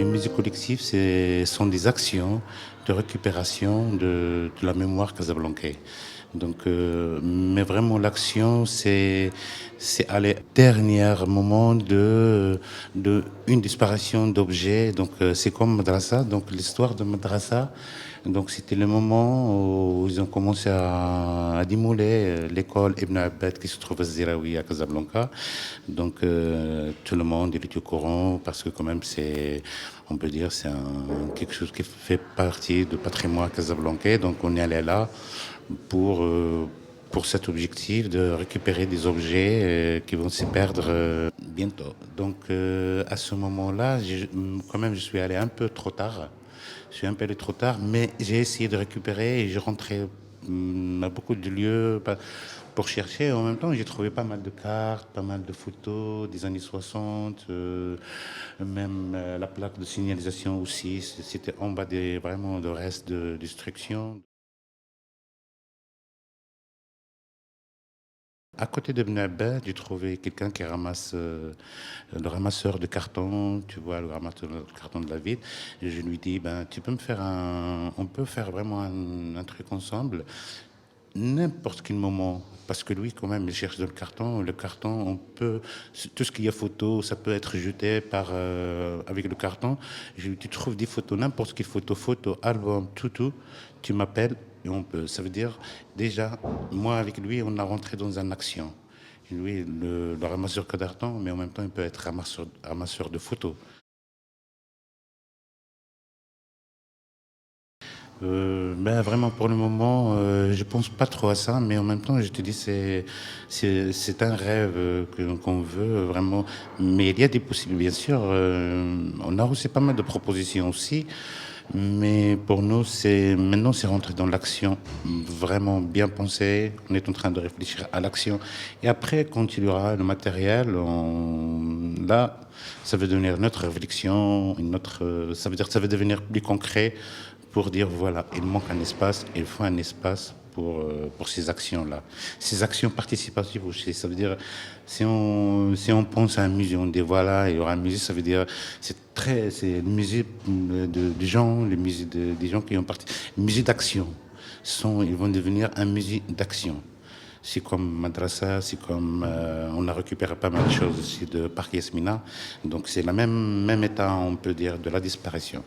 Les musiques collectives, sont des actions de récupération de la mémoire casablancaise. Donc, mais vraiment, l'action, c'est à les derniers moments de une disparition d'objets. Donc, c'est comme Madrasa. Donc, l'histoire de Madrasa, donc, c'était le moment où ils ont commencé à démolir l'école Ibn Abbad qui se trouve à Ziraoui à Casablanca. Donc, tout le monde il est au courant parce que quand même, on peut dire, quelque chose qui fait partie du patrimoine casablancais. Donc, on est allé là pour, euh, pour cet objectif de récupérer des objets qui vont se perdre bientôt. Donc, à ce moment-là, quand même, je suis allé un peu trop tard. Je suis un peu allé trop tard, mais j'ai essayé de récupérer et j'ai rentré à beaucoup de lieux pour chercher. En même temps, j'ai trouvé pas mal de cartes, pas mal de photos des années 60, même la plaque de signalisation aussi. C'était en bas vraiment de reste de destruction. À côté de Bnabed, j'ai trouvé quelqu'un qui ramasse le ramasseur de carton, tu vois, le ramasseur de carton de la ville. Et je lui dis, ben, tu peux me faire on peut faire vraiment un truc ensemble, n'importe quel moment. Parce que lui, quand même, il cherche dans le carton. Le carton, tout ce qui est photo, ça peut être jeté avec le carton. Je lui dis, tu trouves des photos, n'importe quelle photo, album, tout, tu m'appelles et on peut. Ça veut dire, déjà, moi, avec lui, on a rentré dans une action. Lui, le ramasseur de carton, mais en même temps, il peut être ramasseur de photos. Ben vraiment pour le moment, je pense pas trop à ça, mais en même temps, je te dis c'est un rêve qu'on veut vraiment. Mais il y a des possibilités, bien sûr. On a reçu pas mal de propositions aussi, mais pour nous, c'est rentrer dans l'action, vraiment bien pensé. On est en train de réfléchir à l'action, et après, quand il y aura le matériel, là, ça va devenir notre réflexion, ça veut dire que ça va devenir plus concret pour dire voilà, il manque un espace, il faut un espace pour ces actions-là. Ces actions participatives aussi, ça veut dire, si on pense à un musée, on dit voilà, il y aura un musée, ça veut dire, c'est le musée des gens, les musées des gens qui ont participé, le musée d'action. Ils vont devenir un musée d'action. C'est comme Madrasa, c'est comme on a récupéré pas mal de choses aussi de Parc Yasmina. Donc c'est même état, on peut dire, de la disparition.